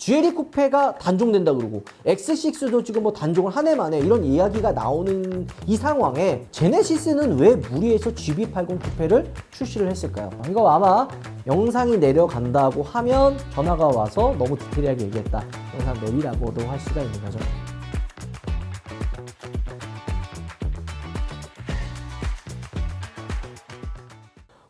GLE 쿠페가 단종된다 그러고 X6도 지금 뭐 단종을 한 해 만에 이런 이야기가 나오는 이 상황에 제네시스는 왜 무리해서 GB80 쿠페를 출시를 했을까요? 이거 아마 영상이 내려간다고 하면 전화가 와서 너무 디테일하게 얘기했다, 영상 내리라고도 할 수가 있는 거죠.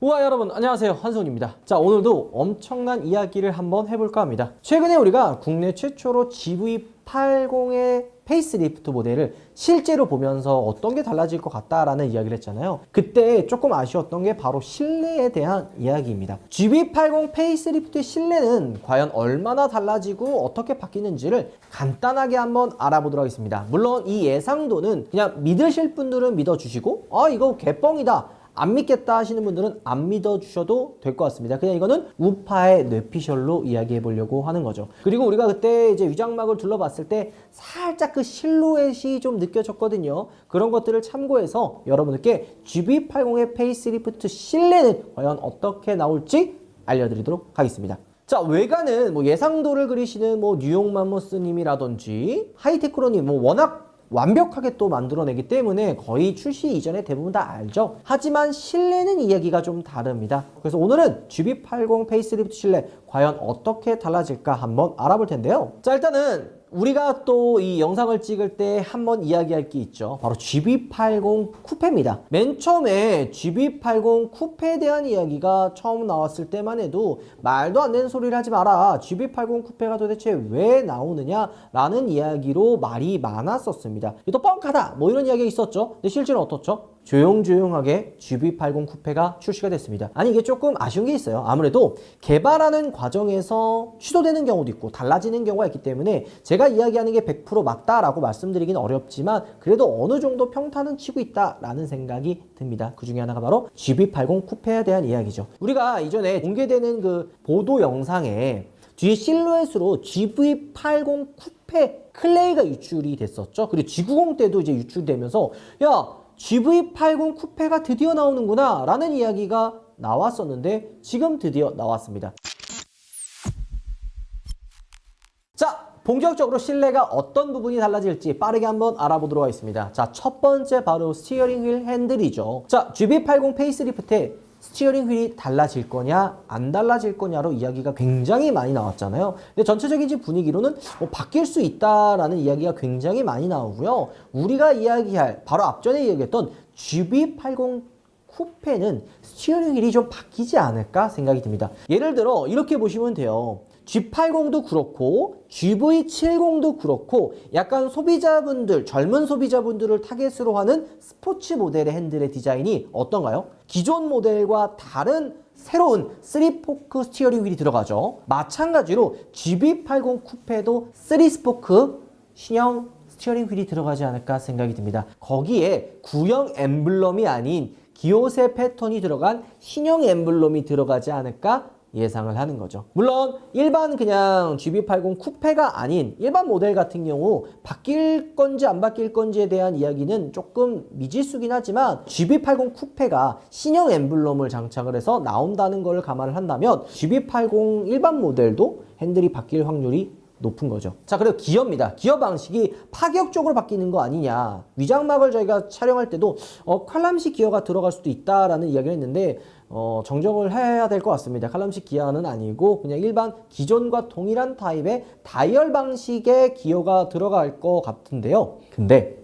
우와, 여러분 안녕하세요, 한손입니다. 자, 오늘도 엄청난 이야기를 한번 해볼까 합니다. 최근에 우리가 국내 최초로 GV80의 페이스리프트 모델을 실제로 보면서 어떤 게 달라질 것 같다라는 이야기를 했잖아요. 그때 조금 아쉬웠던 게 바로 실내에 대한 이야기입니다. GV80 페이스리프트의 실내는 과연 얼마나 달라지고 어떻게 바뀌는지를 간단하게 한번 알아보도록 하겠습니다. 물론 이 예상도는 그냥 믿으실 분들은 믿어주시고 이거 개뻥이다, 안 믿겠다 하시는 분들은 안 믿어주셔도 될 것 같습니다. 그냥 이거는 우파의 뇌피셜로 이야기해 보려고 하는 거죠. 그리고 우리가 그때 이제 위장막을 둘러봤을 때 살짝 그 실루엣이 좀 느껴졌거든요. 그런 것들을 참고해서 여러분들께 GV80의 페이스리프트 실내는 과연 어떻게 나올지 알려드리도록 하겠습니다. 자, 외관은 뭐 예상도를 그리시는 뭐 뉴욕 맘모스님이라든지 하이테크로님 워낙 완벽하게 또 만들어내기 때문에 거의 출시 이전에 대부분 다 알죠. 하지만 실내는 이야기가 좀 다릅니다. 그래서 오늘은 GV80 페이스리프트 실내 과연 어떻게 달라질까 한번 알아볼 텐데요. 자, 일단은 우리가 또 이 영상을 찍을 때 한번 이야기할 게 있죠. 바로 GV80 쿠페입니다. 맨 처음에 GV80 쿠페에 대한 이야기가 처음 나왔을 때만 해도 말도 안 되는 소리를 하지 마라, GV80 쿠페가 도대체 왜 나오느냐 라는 이야기로 말이 많았었습니다. 이거 뻥카다 뭐 이런 이야기가 있었죠. 근데 실제로는 어떻죠? 조용조용하게 GV80 쿠페가 출시가 됐습니다. 아니, 이게 조금 아쉬운 게 있어요. 아무래도 개발하는 과정에서 취소되는 경우도 있고 달라지는 경우가 있기 때문에 제가 이야기하는 게 100% 맞다라고 말씀드리긴 어렵지만 그래도 어느 정도 평탄은 치고 있다라는 생각이 듭니다. 그 중에 하나가 바로 GV80 쿠페에 대한 이야기죠. 우리가 이전에 공개되는 그 보도 영상에 뒤에 실루엣으로 GV80 쿠페 클레이가 유출이 됐었죠. 그리고 G90 때도 이제 유출되면서 GV80 쿠페가 드디어 나오는구나 라는 이야기가 나왔었는데 지금 드디어 나왔습니다. 자, 본격적으로 실내가 어떤 부분이 달라질지 빠르게 한번 알아보도록 하겠습니다. 자, 첫 번째 바로 스티어링 휠 핸들이죠. 자, GV80 페이스리프트에 스티어링 휠이 달라질 거냐 안 달라질 거냐로 이야기가 굉장히 많이 나왔잖아요. 근데 전체적인 분위기로는 바뀔 수 있다라는 이야기가 굉장히 많이 나오고요. 우리가 이야기할 바로 앞전에 이야기했던 GV80 쿠페는 스티어링 휠이 좀 바뀌지 않을까 생각이 듭니다. 예를 들어 이렇게 보시면 돼요. G80도 그렇고 GV70도 그렇고 약간 소비자분들, 젊은 소비자분들을 타겟으로 하는 스포츠 모델의 핸들의 디자인이 어떤가요? 기존 모델과 다른 새로운 3포크 스티어링 휠이 들어가죠. 마찬가지로 GV80 쿠페도 3스포크 신형 스티어링 휠이 들어가지 않을까 생각이 듭니다. 거기에 구형 엠블럼이 아닌 기호세 패턴이 들어간 신형 엠블럼이 들어가지 않을까 예상을 하는 거죠. 물론 일반 그냥 GV80 쿠페가 아닌 일반 모델 같은 경우 바뀔 건지 안 바뀔 건지에 대한 이야기는 조금 미지수긴 하지만 GV80 쿠페가 신형 엠블럼을 장착을 해서 나온다는 걸 감안을 한다면 GV80 일반 모델도 핸들이 바뀔 확률이 높은 거죠. 자, 그리고 기어입니다. 기어 방식이 파격적으로 바뀌는 거 아니냐. 위장막을 저희가 촬영할 때도 칼럼식 기어가 들어갈 수도 있다라는 이야기를 했는데 정정을 해야 될 것 같습니다. 칼럼식 기어는 아니고 그냥 일반 기존과 동일한 타입의 다이얼 방식의 기어가 들어갈 것 같은데요. 근데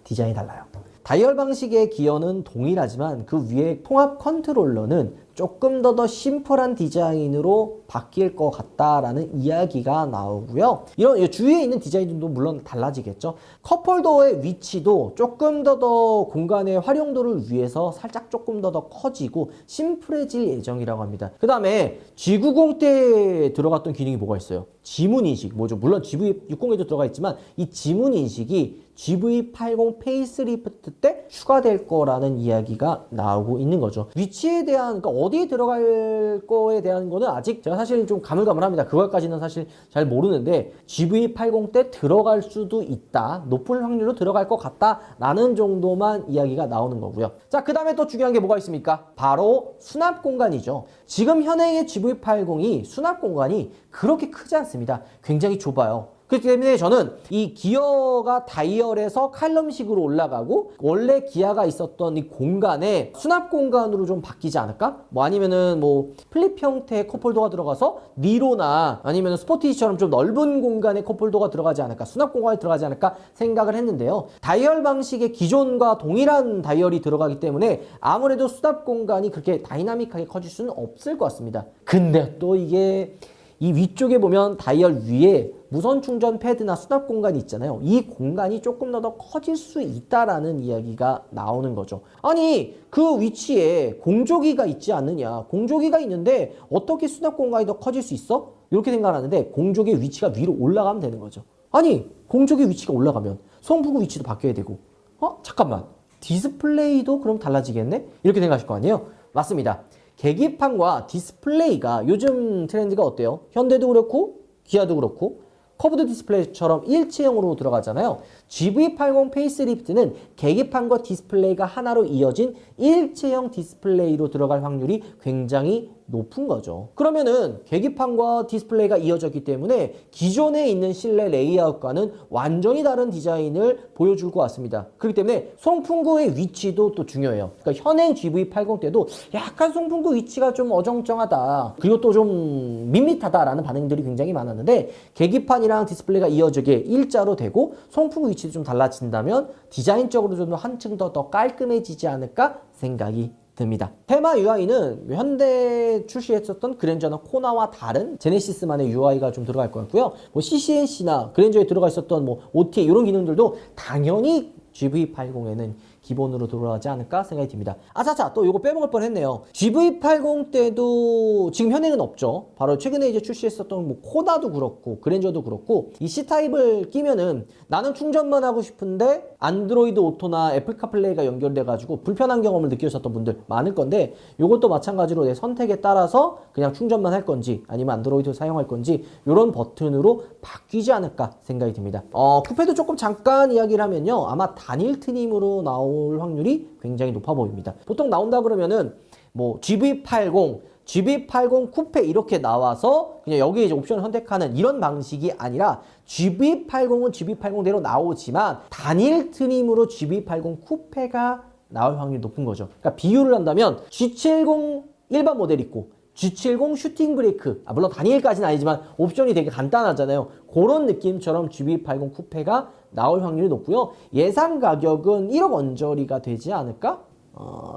디자인이 달라요. 다이얼 방식의 기어는 동일하지만 그 위에 통합 컨트롤러는 조금 더 심플한 디자인으로 바뀔 것 같다라는 이야기가 나오고요. 이런 주위에 있는 디자인도 물론 달라지겠죠. 컵홀더의 위치도 조금 더 공간의 활용도를 위해서 살짝 조금 더 커지고 심플해질 예정이라고 합니다. 그 다음에 G90 때 들어갔던 기능이 뭐가 있어요? 지문 인식, 뭐죠? 물론 GV60에도 들어가 있지만 이 지문 인식이 GV80 페이스리프트 때 추가될 거라는 이야기가 나오고 있는 거죠. 위치에 대한, 그러니까 어디에 들어갈 거에 대한 거는 아직 제가 사실 좀 가물가물합니다. 그걸까지는 사실 잘 모르는데 GV80 때 들어갈 수도 있다. 높은 확률로 들어갈 것 같다라는 정도만 이야기가 나오는 거고요. 자, 그 다음에 또 중요한 게 뭐가 있습니까? 바로 수납 공간이죠. 지금 현행의 GV80이 수납 공간이 그렇게 크지 않습니다. 굉장히 좁아요. 그렇기 때문에 저는 이 기어가 다이얼에서 칼럼식으로 올라가고 원래 기아가 있었던 이 공간에 수납 공간으로 좀 바뀌지 않을까? 뭐 아니면은 뭐 플립 형태의 컵홀더가 들어가서 니로나 아니면 스포티지처럼 좀 넓은 공간에 컵홀더가 들어가지 않을까? 수납 공간이 들어가지 않을까 생각을 했는데요. 다이얼 방식의 기존과 동일한 다이얼이 들어가기 때문에 아무래도 수납 공간이 그렇게 다이나믹하게 커질 수는 없을 것 같습니다. 근데 또 이게 이 위쪽에 보면 다이얼 위에 무선 충전 패드나 수납 공간이 있잖아요. 이 공간이 조금 더 커질 수 있다라는 이야기가 나오는 거죠. 아니, 그 위치에 공조기가 있지 않느냐. 공조기가 있는데 어떻게 수납 공간이 더 커질 수 있어? 이렇게 생각하는데 공조기의 위치가 위로 올라가면 되는 거죠. 아니, 공조기 위치가 올라가면 송풍구 위치도 바뀌어야 되고 잠깐만. 디스플레이도 그럼 달라지겠네? 이렇게 생각하실 거 아니에요? 맞습니다. 계기판과 디스플레이가 요즘 트렌드가 어때요? 현대도 그렇고 기아도 그렇고 커브드 디스플레이처럼 일체형으로 들어가잖아요. GV80 페이스리프트는 계기판과 디스플레이가 하나로 이어진 일체형 디스플레이로 들어갈 확률이 굉장히 높은 거죠. 그러면은 계기판과 디스플레이가 이어졌기 때문에 기존에 있는 실내 레이아웃과는 완전히 다른 디자인을 보여줄 것 같습니다. 그렇기 때문에 송풍구의 위치도 또 중요해요. 그러니까 현행 GV80 때도 약간 송풍구 위치가 좀 어정쩡하다. 그리고 또 좀 밋밋하다라는 반응들이 굉장히 많았는데 계기판이랑 디스플레이가 이어지게 일자로 되고 송풍구 위치도 좀 달라진다면 디자인적으로 좀 한층 더 깔끔해지지 않을까 생각이 듭니다. 테마 UI는 현대 출시했었던 그랜저나 코나와 다른 제네시스만의 UI가 좀 들어갈 것 같고요. 뭐 CCNC나 그랜저에 들어가 있었던 뭐 OTA 이런 기능들도 당연히 GV80에는 기본으로 들어가지 않을까 생각이 듭니다. 아차차, 또 이거 빼먹을 뻔했네요. GV80 때도 지금 현행은 없죠. 바로 최근에 이제 출시했었던 뭐 코다도 그렇고 그랜저도 그렇고 이 C타입을 끼면은 나는 충전만 하고 싶은데 안드로이드 오토나 애플 카플레이가 연결돼 가지고 불편한 경험을 느끼셨던 분들 많을 건데 이것도 마찬가지로 내 선택에 따라서 그냥 충전만 할 건지 아니면 안드로이드 사용할 건지 이런 버튼으로 바뀌지 않을까 생각이 듭니다. 쿠페도 조금 잠깐 이야기를 하면요. 아마 단일 트림으로 나올 확률이 굉장히 높아 보입니다. 보통 나온다 그러면은 뭐 GV80 쿠페 이렇게 나와서 그냥 여기에 이제 옵션을 선택하는 이런 방식이 아니라 GV80은 GV80대로 나오지만 단일 트림으로 GV80 쿠페가 나올 확률이 높은 거죠. 그러니까 비유를 한다면 G70 일반 모델 있고 G70 슈팅 브레이크, 물론 단일까지는 아니지만 옵션이 되게 간단하잖아요. 그런 느낌처럼 GV80 쿠페가 나올 확률이 높고요. 예상 가격은 1억 언저리가 되지 않을까?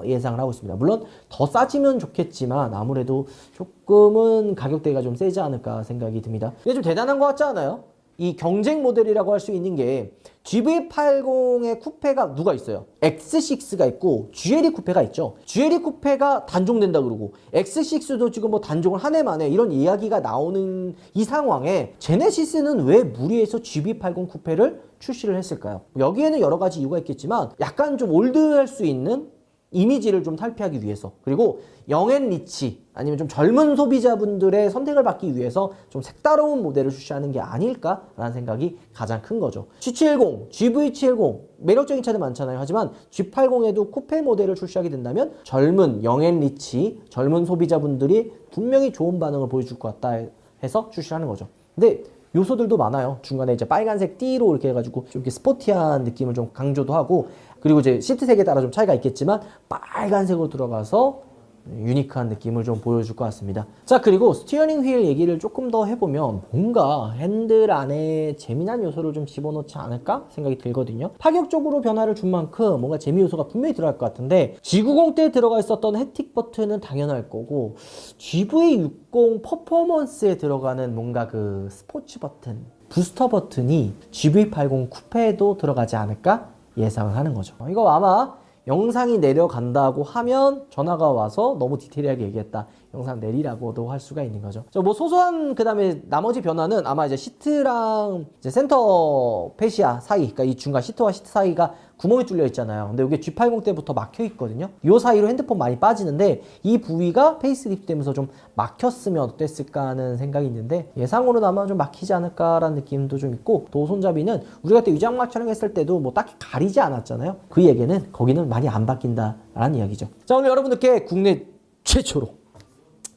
예상을 하고 있습니다. 물론 더 싸지면 좋겠지만 아무래도 조금은 가격대가 좀 세지 않을까 생각이 듭니다. 이게 좀 대단한 것 같지 않아요? 이 경쟁 모델이라고 할 수 있는 게 GV80의 쿠페가 누가 있어요? X6가 있고 GLE 쿠페가 있죠. GLE 쿠페가 단종된다 그러고 X6도 지금 뭐 단종을 한 해 만에 이런 이야기가 나오는 이 상황에 제네시스는 왜 무리해서 GV80 쿠페를 출시를 했을까요? 여기에는 여러 가지 이유가 있겠지만 약간 좀 올드할 수 있는 이미지를 좀 탈피하기 위해서, 그리고 영앤리치 아니면 좀 젊은 소비자분들의 선택을 받기 위해서 좀 색다른 모델을 출시하는 게 아닐까라는 생각이 가장 큰 거죠. G70, GV70 매력적인 차들 많잖아요. 하지만 G80에도 쿠페 모델을 출시하게 된다면 젊은 영앤리치, 젊은 소비자분들이 분명히 좋은 반응을 보여줄 것 같다 해서 출시하는 거죠. 근데 요소들도 많아요. 중간에 이제 빨간색 띠로 이렇게 해가지고 좀 이렇게 스포티한 느낌을 좀 강조도 하고, 그리고 이제 시트 색에 따라 좀 차이가 있겠지만 빨간색으로 들어가서 유니크한 느낌을 좀 보여줄 것 같습니다. 자, 그리고 스티어링 휠 얘기를 조금 더 해보면 뭔가 핸들 안에 재미난 요소를 좀 집어넣지 않을까 생각이 들거든요. 파격적으로 변화를 준 만큼 뭔가 재미 요소가 분명히 들어갈 것 같은데 G90 때 들어가 있었던 햅틱 버튼은 당연할 거고 GV60 퍼포먼스에 들어가는 뭔가 그 스포츠 버튼, 부스터 버튼이 GV80 쿠페에도 들어가지 않을까 예상을 하는 거죠. 이거 아마 영상이 내려간다고 하면 전화가 와서 너무 디테일하게 얘기했다. 영상 내리라고도 할 수가 있는 거죠. 뭐 소소한 그다음에 나머지 변화는 아마 이제 시트랑 이제 센터 페시아 사이, 그러니까 이 중간 시트와 시트 사이가 구멍이 뚫려 있잖아요. 근데 이게 G80 때부터 막혀 있거든요. 이 사이로 핸드폰 많이 빠지는데 이 부위가 페이스리프트 되면서 좀 막혔으면 어땠을까 하는 생각이 있는데 예상으로는 아마 좀 막히지 않을까라는 느낌도 좀 있고, 또 손잡이는 우리가 그때 위장막 촬영했을 때도 뭐 딱히 가리지 않았잖아요. 그 얘기는 거기는 많이 안 바뀐다라는 이야기죠. 자, 오늘 여러분들께 국내 최초로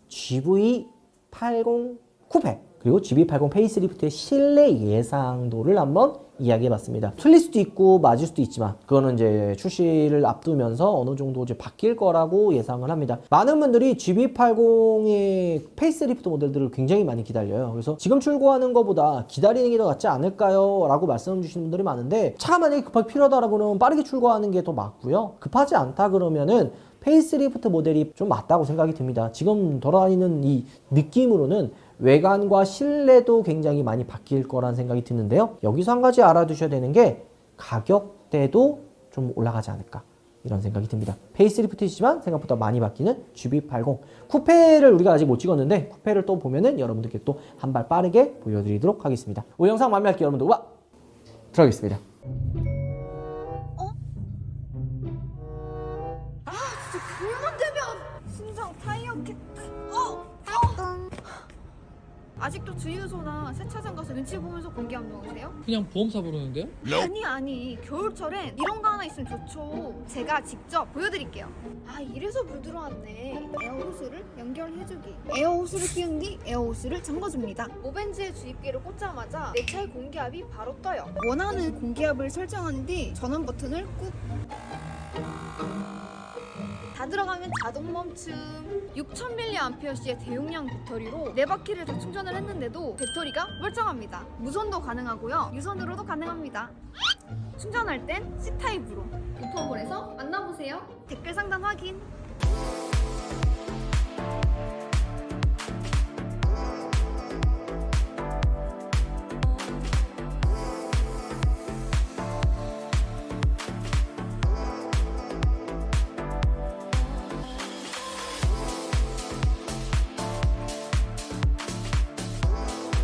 GV80 쿠페 그리고 GV80 페이스리프트의 실내 예상도를 한번 이야기해봤습니다. 틀릴 수도 있고 맞을 수도 있지만 그거는 이제 출시를 앞두면서 어느 정도 이제 바뀔 거라고 예상을 합니다. 많은 분들이 GV80의 페이스리프트 모델들을 굉장히 많이 기다려요. 그래서 지금 출고하는 것보다 기다리는 게 더 낫지 않을까요? 라고 말씀 주시는 분들이 많은데, 차가 만약에 급하게 필요하다라고 그러면 빠르게 출고하는 게 더 맞고요. 급하지 않다 그러면은 페이스리프트 모델이 좀 맞다고 생각이 듭니다. 지금 돌아다니는 이 느낌으로는 외관과 실내도 굉장히 많이 바뀔 거란 생각이 드는데요. 여기서 한 가지 알아두셔야 되는 게 가격대도 좀 올라가지 않을까, 이런 생각이 듭니다. 페이스리프트이지만 생각보다 많이 바뀌는 GV80 쿠페를 우리가 아직 못 찍었는데, 쿠페를 또 보면은 여러분들께 또 한 발 빠르게 보여드리도록 하겠습니다. 이 영상 마음에 할게요. 여러분들 와 들어가겠습니다. 진짜 그만 되면 심장 타이어 겠다. 아직도 주유소나 세차장 가서 눈치 보면서 공기 안 먹으세요? 그냥 보험사 부르는데요? 아니 겨울철엔 이런 거 하나 있으면 좋죠. 제가 직접 보여드릴게요. 아, 이래서 물 들어왔네. 에어호스를 연결해주기. 에어호스를 끼운 뒤 에어호스를 잠궈줍니다. 모벤즈의 주입기를 꽂자마자 내 차의 공기압이 바로 떠요. 원하는 공기압을 설정한 뒤 전원 버튼을 꾹. 다 들어가면 자동 멈춤. 6000mAh의 대용량 배터리로 4바퀴를 다 충전을 했는데도 배터리가 멀쩡합니다. 무선도 가능하고요, 유선으로도 가능합니다. 충전할 땐 C타입으로. 오픈홀에서 만나보세요. 댓글 상단 확인.